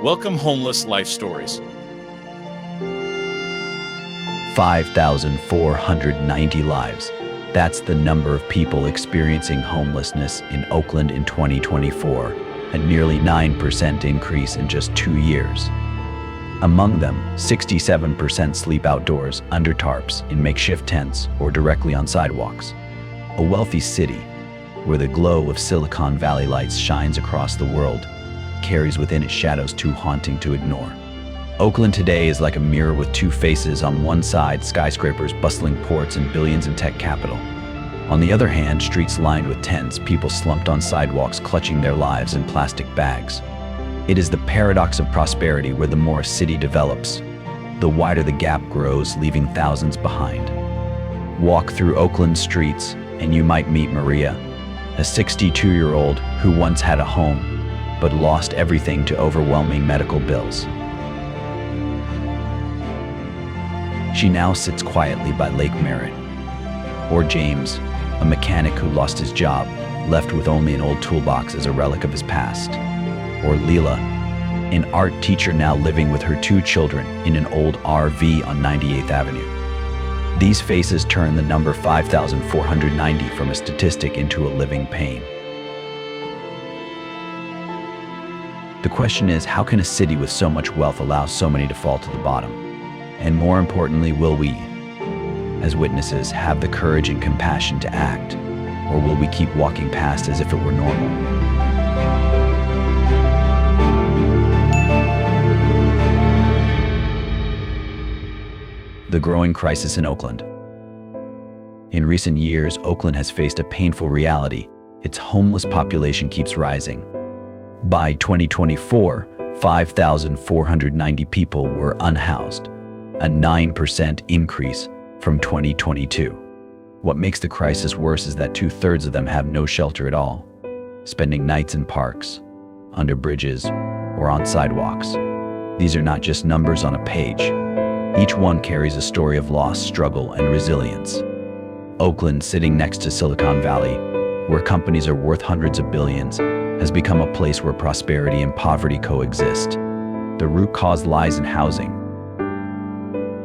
Welcome Homeless Life Stories. 5,490 lives. That's the number of people experiencing homelessness in Oakland in 2024, a nearly 9% increase in just 2 years. Among them, 67% sleep outdoors, under tarps, in makeshift tents, or directly on sidewalks. A wealthy city, where the glow of Silicon Valley lights shines across the world, carries within it shadows too haunting to ignore. Oakland today is like a mirror with two faces. On one side, skyscrapers, bustling ports, and billions in tech capital. On the other hand, streets lined with tents, people slumped on sidewalks, clutching their lives in plastic bags. It is the paradox of prosperity, where the more a city develops, the wider the gap grows, leaving thousands behind. Walk through Oakland streets, and you might meet Maria, a 62-year-old who once had a home, but lost everything to overwhelming medical bills. She now sits quietly by Lake Merritt. Or James, a mechanic who lost his job, left with only an old toolbox as a relic of his past. Or Lila, an art teacher now living with her 2 children in an old RV on 98th Avenue. These faces turn the number 5,490 from a statistic into a living pain. The question is, how can a city with so much wealth allow so many to fall to the bottom? And more importantly, will we, as witnesses, have the courage and compassion to act? Or will we keep walking past as if it were normal? The growing crisis in Oakland. In recent years, Oakland has faced a painful reality. Its homeless population keeps rising. By 2024, 5,490 people were unhoused, a 9% increase from 2022. What makes the crisis worse is that 2/3 of them have no shelter at all, spending nights in parks, under bridges, or on sidewalks. These are not just numbers on a page. Each one carries a story of loss, struggle, and resilience. Oakland, sitting next to Silicon Valley, where companies are worth hundreds of billions, has become a place where prosperity and poverty coexist. The root cause lies in housing.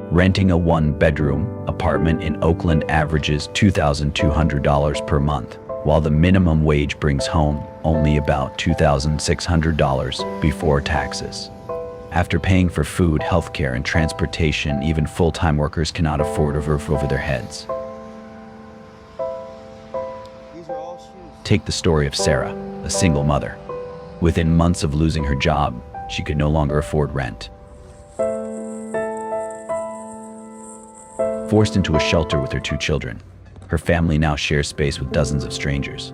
Renting a 1-bedroom apartment in Oakland averages $2,200 per month, while the minimum wage brings home only about $2,600 before taxes. After paying for food, healthcare, and transportation, even full-time workers cannot afford a roof over their heads. Take the story of Sarah, a single mother. Within months of losing her job, she could no longer afford rent. Forced into a shelter with her 2 children, her family now shares space with dozens of strangers.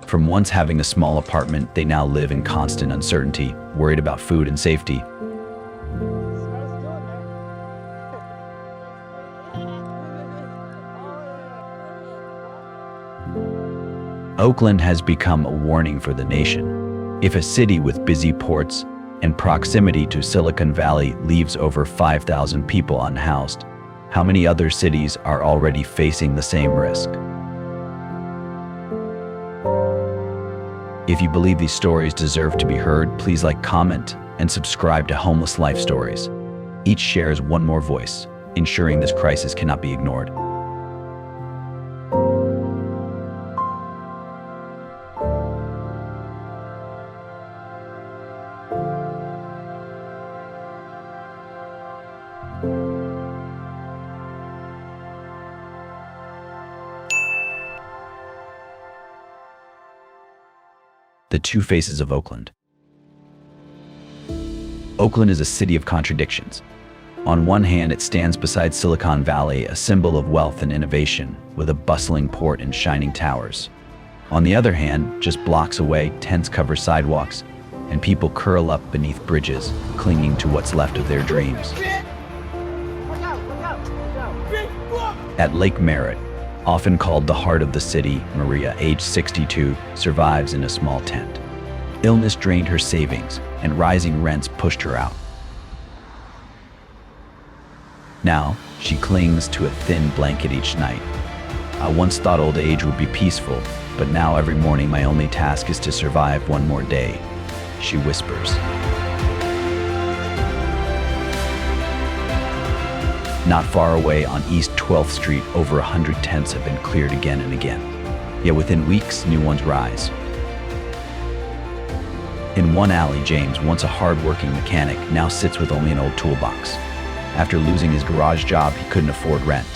From once having a small apartment, they now live in constant uncertainty, worried about food and safety. Oakland has become a warning for the nation. If a city with busy ports and proximity to Silicon Valley leaves over 5,000 people unhoused, how many other cities are already facing the same risk? If you believe these stories deserve to be heard, please like, comment, and subscribe to Homeless Life Stories. Each shares one more voice, ensuring this crisis cannot be ignored. The 2 faces of Oakland. Oakland is a city of contradictions. On one hand, it stands beside Silicon Valley, a symbol of wealth and innovation, with a bustling port and shining towers. On the other hand, just blocks away, tents cover sidewalks, and people curl up beneath bridges, clinging to what's left of their dreams. At Lake Merritt, often called the heart of the city, Maria, age 62, survives in a small tent. Illness drained her savings, and rising rents pushed her out. Now, she clings to a thin blanket each night. I once thought old age would be peaceful, but now every morning my only task is to survive one more day, she whispers. Not far away on East 12th Street, over 100 tents have been cleared again and again. Yet within weeks, new ones rise. In one alley, James, once a hard-working mechanic, now sits with only an old toolbox. After losing his garage job, he couldn't afford rent.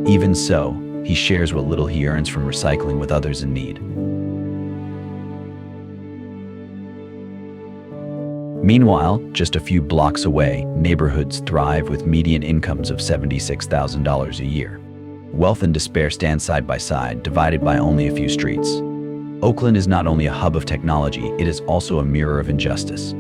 Even so, he shares what little he earns from recycling with others in need. Meanwhile, just a few blocks away, neighborhoods thrive with median incomes of $76,000 a year. Wealth and despair stand side by side, divided by only a few streets. Oakland is not only a hub of technology, it is also a mirror of injustice.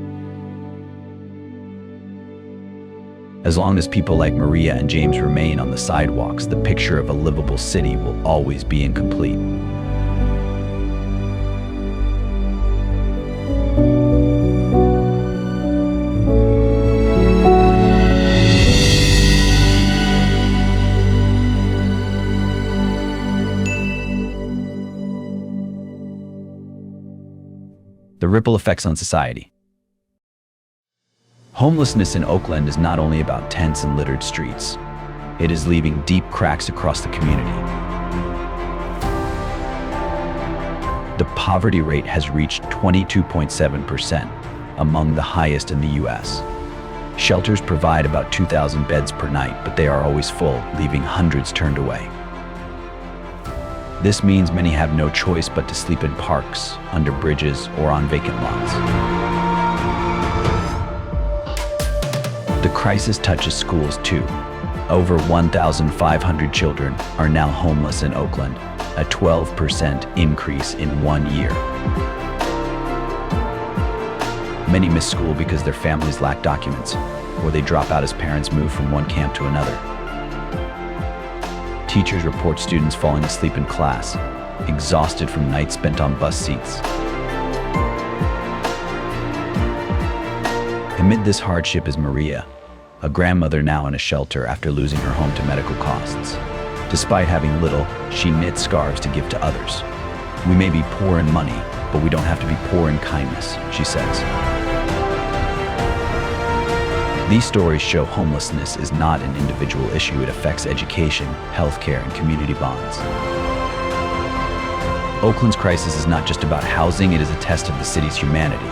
As long as people like Maria and James remain on the sidewalks, the picture of a livable city will always be incomplete. The ripple effects on society. Homelessness in Oakland is not only about tents and littered streets. It is leaving deep cracks across the community. The poverty rate has reached 22.7%, among the highest in the U.S. Shelters provide about 2,000 beds per night, but they are always full, leaving hundreds turned away. This means many have no choice but to sleep in parks, under bridges, or on vacant lots. The crisis touches schools too. Over 1,500 children are now homeless in Oakland, a 12% increase in 1 year. Many miss school because their families lack documents, or they drop out as parents move from one camp to another. Teachers report students falling asleep in class, exhausted from nights spent on bus seats. Amid this hardship is Maria, a grandmother now in a shelter after losing her home to medical costs. Despite having little, she knits scarves to give to others. We may be poor in money, but we don't have to be poor in kindness, she says. These stories show homelessness is not an individual issue. It affects education, healthcare, and community bonds. Oakland's crisis is not just about housing, it is a test of the city's humanity.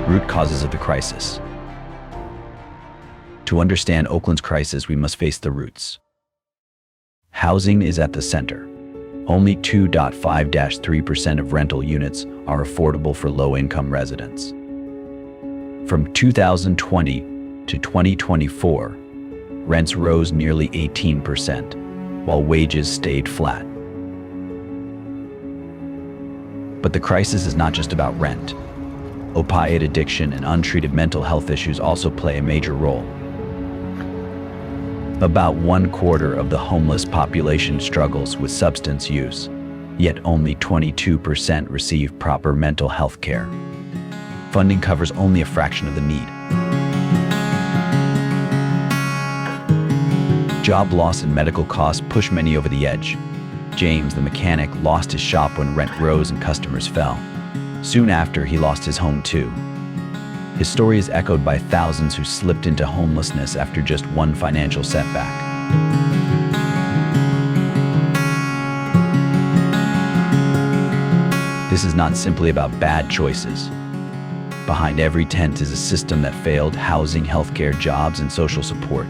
Root causes of the crisis. To understand Oakland's crisis, we must face the roots. Housing is at the center. Only 2.5-3% of rental units are affordable for low-income residents. From 2020 to 2024, rents rose nearly 18%, while wages stayed flat. But the crisis is not just about rent. Opiate addiction and untreated mental health issues also play a major role. About 1/4 of the homeless population struggles with substance use, yet only 22% receive proper mental health care. Funding covers only a fraction of the need. Job loss and medical costs push many over the edge. James, the mechanic, lost his shop when rent rose and customers fell. Soon after, he lost his home too. His story is echoed by thousands who slipped into homelessness after just one financial setback. This is not simply about bad choices. Behind every tent is a system that failed: housing, healthcare, jobs, and social support.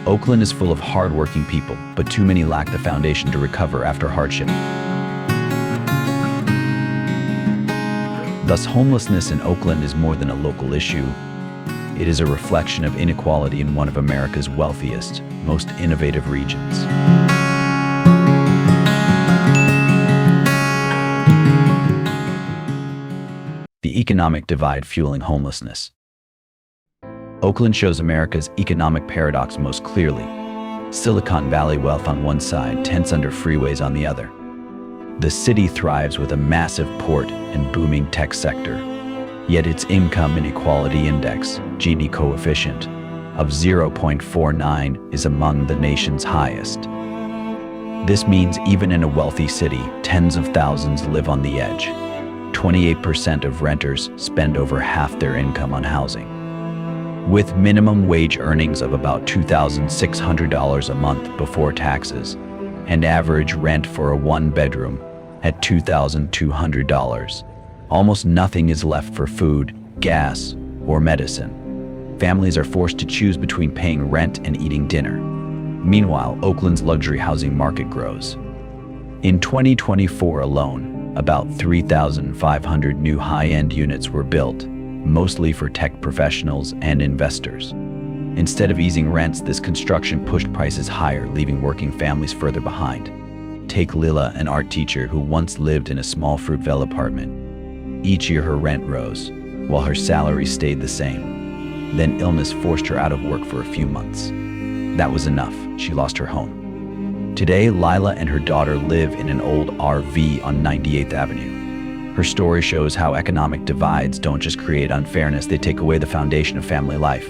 Oakland is full of hardworking people, but too many lack the foundation to recover after hardship. Thus, homelessness in Oakland is more than a local issue. It is a reflection of inequality in one of America's wealthiest, most innovative regions. The economic divide fueling homelessness. Oakland shows America's economic paradox most clearly. Silicon Valley wealth on one side, tents under freeways on the other. The city thrives with a massive port and booming tech sector. Yet its income inequality index, Gini coefficient, of 0.49 is among the nation's highest. This means even in a wealthy city, tens of thousands live on the edge. 28% of renters spend over half their income on housing. With minimum wage earnings of about $2,600 a month before taxes, and average rent for a one-bedroom at $2,200, almost nothing is left for food, gas, or medicine. Families are forced to choose between paying rent and eating dinner. Meanwhile, Oakland's luxury housing market grows. In 2024 alone, about 3,500 new high-end units were built, mostly for tech professionals and investors. Instead of easing rents, this construction pushed prices higher, leaving working families further behind. Take Lila, an art teacher who once lived in a small Fruitvale apartment. Each year her rent rose, while her salary stayed the same. Then illness forced her out of work for a few months. That was enough. She lost her home. Today, Lila and her daughter live in an old RV on 98th Avenue. Her story shows how economic divides don't just create unfairness, they take away the foundation of family life.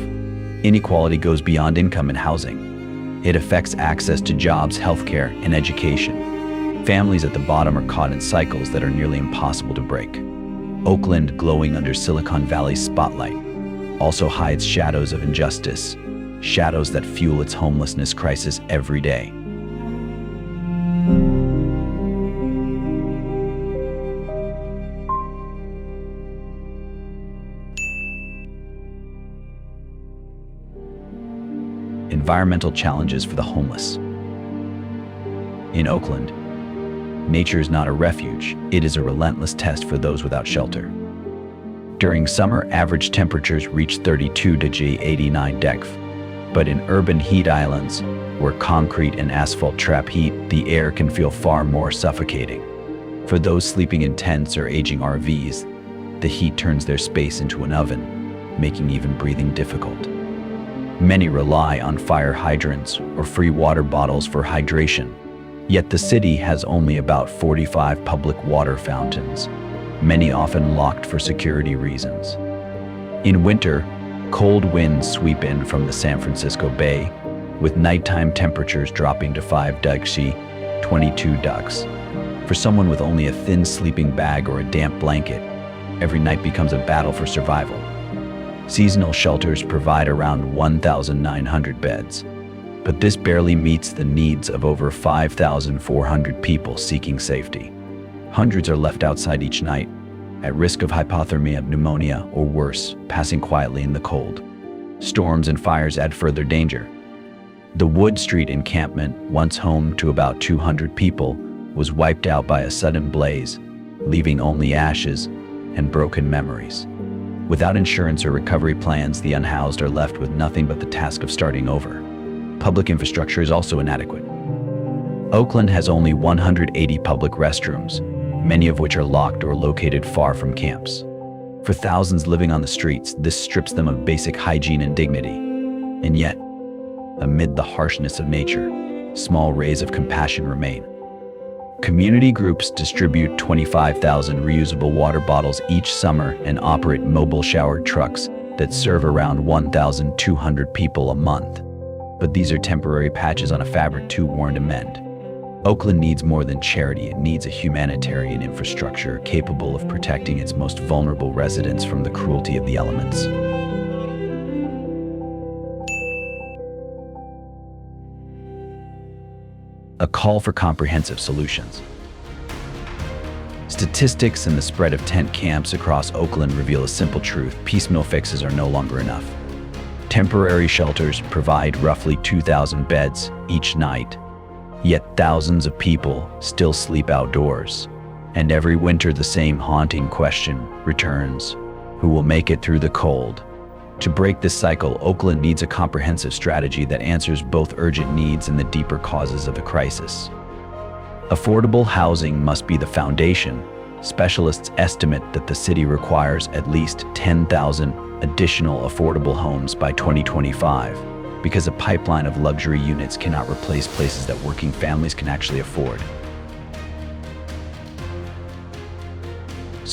Inequality goes beyond income and housing. It affects access to jobs, healthcare, and education. Families at the bottom are caught in cycles that are nearly impossible to break. Oakland, glowing under Silicon Valley's spotlight, also hides shadows of injustice, shadows that fuel its homelessness crisis every day. Environmental challenges for the homeless. In Oakland, nature is not a refuge, it is a relentless test for those without shelter. During summer, average temperatures reach 32 to 89 degrees. But in urban heat islands, where concrete and asphalt trap heat, the air can feel far more suffocating. For those sleeping in tents or aging RVs, the heat turns their space into an oven, making even breathing difficult. Many rely on fire hydrants or free water bottles for hydration, yet the city has only about 45 public water fountains, many often locked for security reasons. In winter, cold winds sweep in from the San Francisco Bay, with nighttime temperatures dropping to 5 degrees, 22 degrees. For someone with only a thin sleeping bag or a damp blanket, every night becomes a battle for survival. Seasonal shelters provide around 1,900 beds, but this barely meets the needs of over 5,400 people seeking safety. Hundreds are left outside each night, at risk of hypothermia, pneumonia, or worse, passing quietly in the cold. Storms and fires add further danger. The Wood Street encampment, once home to about 200 people, was wiped out by a sudden blaze, leaving only ashes and broken memories. Without insurance or recovery plans, the unhoused are left with nothing but the task of starting over. Public infrastructure is also inadequate. Oakland has only 180 public restrooms, many of which are locked or located far from camps. For thousands living on the streets, this strips them of basic hygiene and dignity. And yet, amid the harshness of nature, small rays of compassion remain. Community groups distribute 25,000 reusable water bottles each summer and operate mobile shower trucks that serve around 1,200 people a month. But these are temporary patches on a fabric too worn to mend. Oakland needs more than charity, it needs a humanitarian infrastructure capable of protecting its most vulnerable residents from the cruelty of the elements. A call for comprehensive solutions. Statistics and the spread of tent camps across Oakland reveal a simple truth: piecemeal fixes are no longer enough. Temporary shelters provide roughly 2,000 beds each night, yet thousands of people still sleep outdoors. And every winter the same haunting question returns: who will make it through the cold? To break this cycle, Oakland needs a comprehensive strategy that answers both urgent needs and the deeper causes of the crisis. Affordable housing must be the foundation. Specialists estimate that the city requires at least 10,000 additional affordable homes by 2025, because a pipeline of luxury units cannot replace places that working families can actually afford.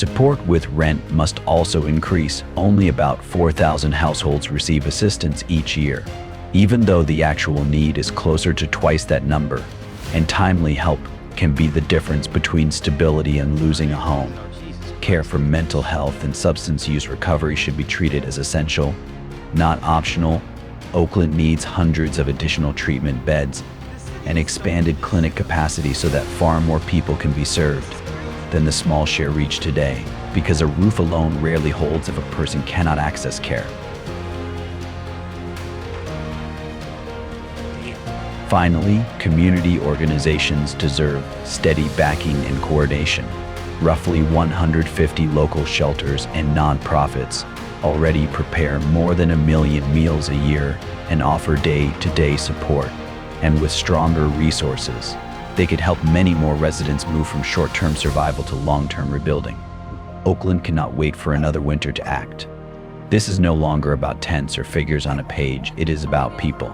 Support with rent must also increase. Only about 4,000 households receive assistance each year, even though the actual need is closer to twice that number, and timely help can be the difference between stability and losing a home. Care for mental health and substance use recovery should be treated as essential, not optional. Oakland needs hundreds of additional treatment beds and expanded clinic capacity so that far more people can be served than the small share reached today, because a roof alone rarely holds if a person cannot access care. Finally, community organizations deserve steady backing and coordination. Roughly 150 local shelters and nonprofits already prepare more than 1 million meals a year and offer day-to-day support. And with stronger resources, they could help many more residents move from short-term survival to long-term rebuilding. Oakland cannot wait for another winter to act. This is no longer about tents or figures on a page, it is about people.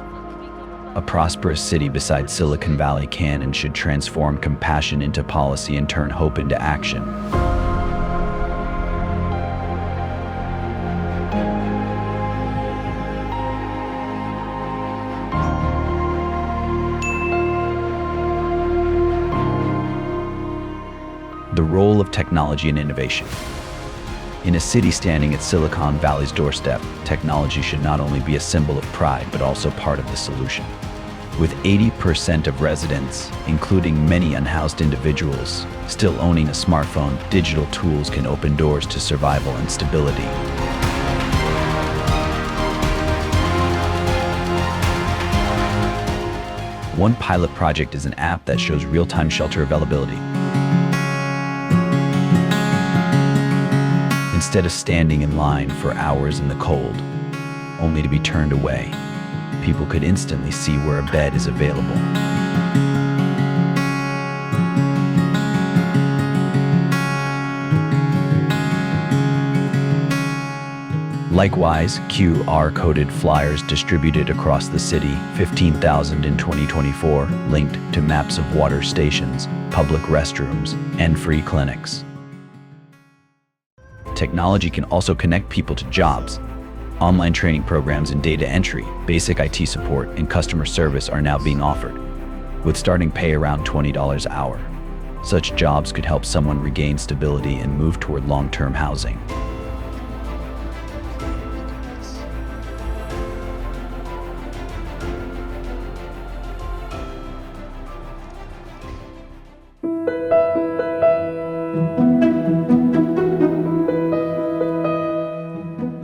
A prosperous city beside Silicon Valley can and should transform compassion into policy and turn hope into action. The role of technology and innovation. In a city standing at Silicon Valley's doorstep, technology should not only be a symbol of pride, but also part of the solution. With 80% of residents, including many unhoused individuals, still owning a smartphone, digital tools can open doors to survival and stability. One pilot project is an app that shows real-time shelter availability. Instead of standing in line for hours in the cold, only to be turned away, people could instantly see where a bed is available. Likewise, QR-coded flyers distributed across the city, 15,000 in 2024, linked to maps of water stations, public restrooms, and free clinics. Technology can also connect people to jobs. Online training programs in data entry, basic IT support, and customer service are now being offered, with starting pay around $20 an hour. Such jobs could help someone regain stability and move toward long-term housing.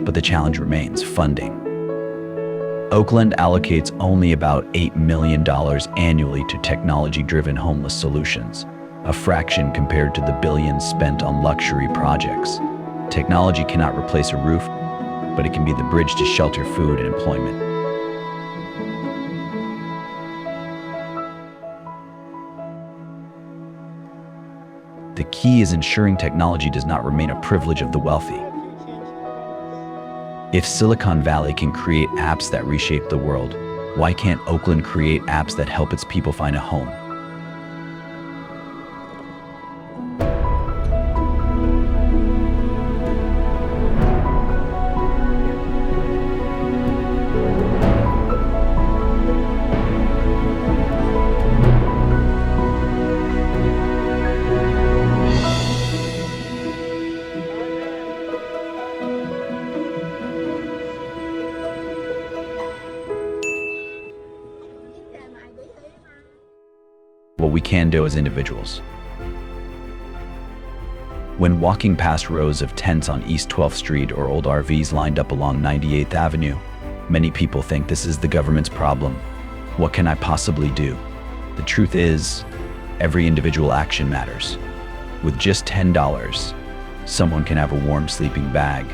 But the challenge remains funding. Oakland allocates only about $8 million annually to technology-driven homeless solutions, a fraction compared to the billions spent on luxury projects. Technology cannot replace a roof, but it can be the bridge to shelter, food, and employment. The key is ensuring technology does not remain a privilege of the wealthy. If Silicon Valley can create apps that reshape the world, why can't Oakland create apps that help its people find a home? What we can do as individuals. When walking past rows of tents on East 12th Street or old RVs lined up along 98th Avenue, many people think this is the government's problem. What can I possibly do? The truth is, every individual action matters. With just $10, someone can have a warm sleeping bag,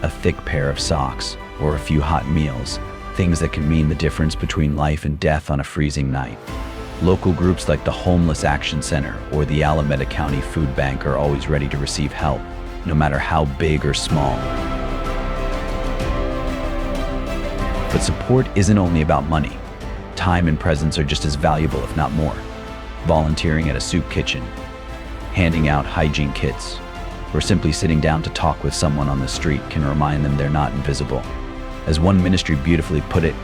a thick pair of socks, or a few hot meals, things that can mean the difference between life and death on a freezing night. Local groups like the Homeless Action Center or the Alameda County Food Bank are always ready to receive help, no matter how big or small. But support isn't only about money. Time and presence are just as valuable, if not more. Volunteering at a soup kitchen, handing out hygiene kits, or simply sitting down to talk with someone on the street can remind them they're not invisible. As one ministry beautifully put it,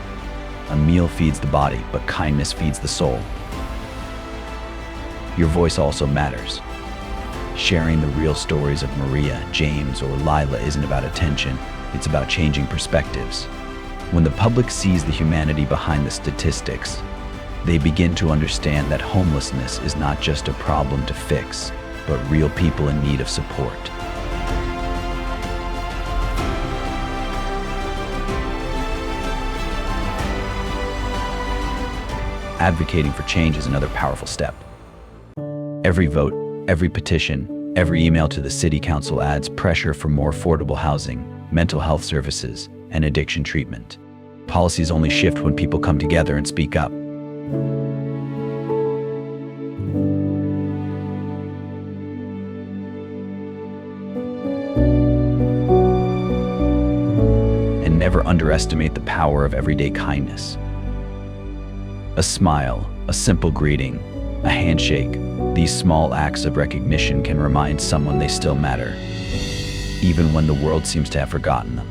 a meal feeds the body, but kindness feeds the soul. Your voice also matters. Sharing the real stories of Maria, James, or Lila isn't about attention, it's about changing perspectives. When the public sees the humanity behind the statistics, they begin to understand that homelessness is not just a problem to fix, but real people in need of support. Advocating for change is another powerful step. Every vote, every petition, every email to the city council adds pressure for more affordable housing, mental health services, and addiction treatment. Policies only shift when people come together and speak up. And never underestimate the power of everyday kindness. A smile, a simple greeting, a handshake, these small acts of recognition can remind someone they still matter, even when the world seems to have forgotten them.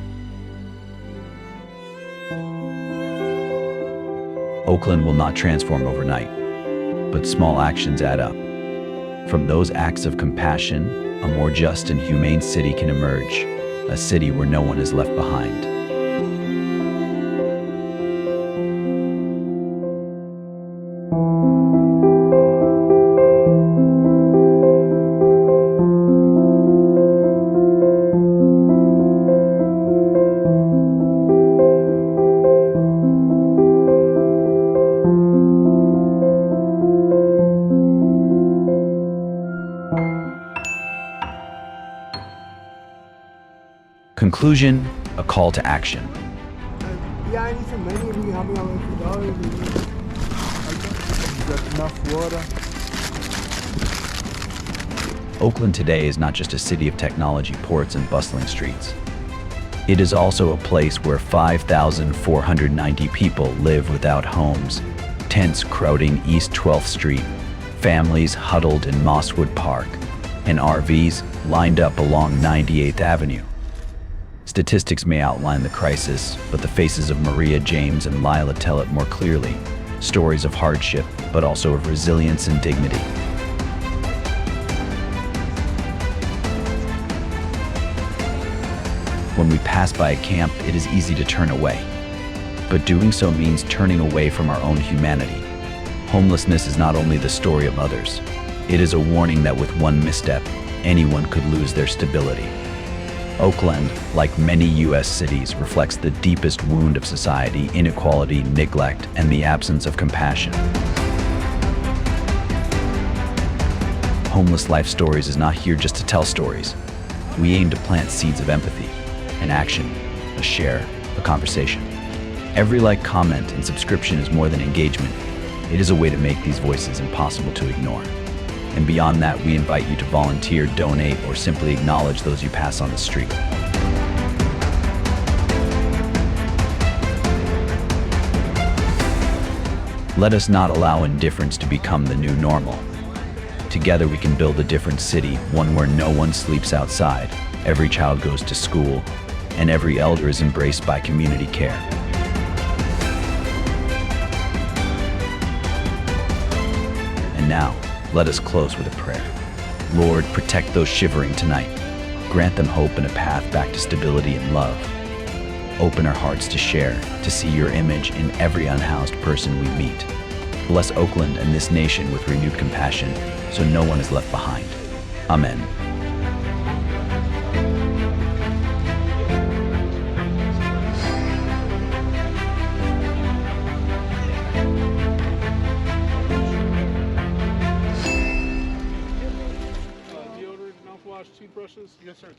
Oakland will not transform overnight, but small actions add up. From those acts of compassion, a more just and humane city can emerge, a city where no one is left behind. Conclusion, a call to action. Yeah, I need some money. If you can help me out with $2. Enough water. Oakland today is not just a city of technology, ports, and bustling streets. It is also a place where 5,490 people live without homes, tents crowding East 12th Street, families huddled in Mosswood Park, and RVs lined up along 98th Avenue. Statistics may outline the crisis, but the faces of Maria, James, and Lila tell it more clearly. Stories of hardship, but also of resilience and dignity. When we pass by a camp, it is easy to turn away. But doing so means turning away from our own humanity. Homelessness is not only the story of others, it is a warning that with one misstep, anyone could lose their stability. Oakland, like many U.S. cities, reflects the deepest wound of society: inequality, neglect, and the absence of compassion. Homeless Life Stories is not here just to tell stories. We aim to plant seeds of empathy, an action, a share, a conversation. Every like, comment, and subscription is more than engagement. It is a way to make these voices impossible to ignore. And beyond that, we invite you to volunteer, donate, or simply acknowledge those you pass on the street. Let us not allow indifference to become the new normal. Together we can build a different city, one where no one sleeps outside, every child goes to school, and every elder is embraced by community care. And now, let us close with a prayer. Lord, protect those shivering tonight. Grant them hope and a path back to stability and love. Open our hearts to share, to see your image in every unhoused person we meet. Bless Oakland and this nation with renewed compassion, so no one is left behind. Amen. Deodorant, mouthwash, toothbrushes. Yes, sir.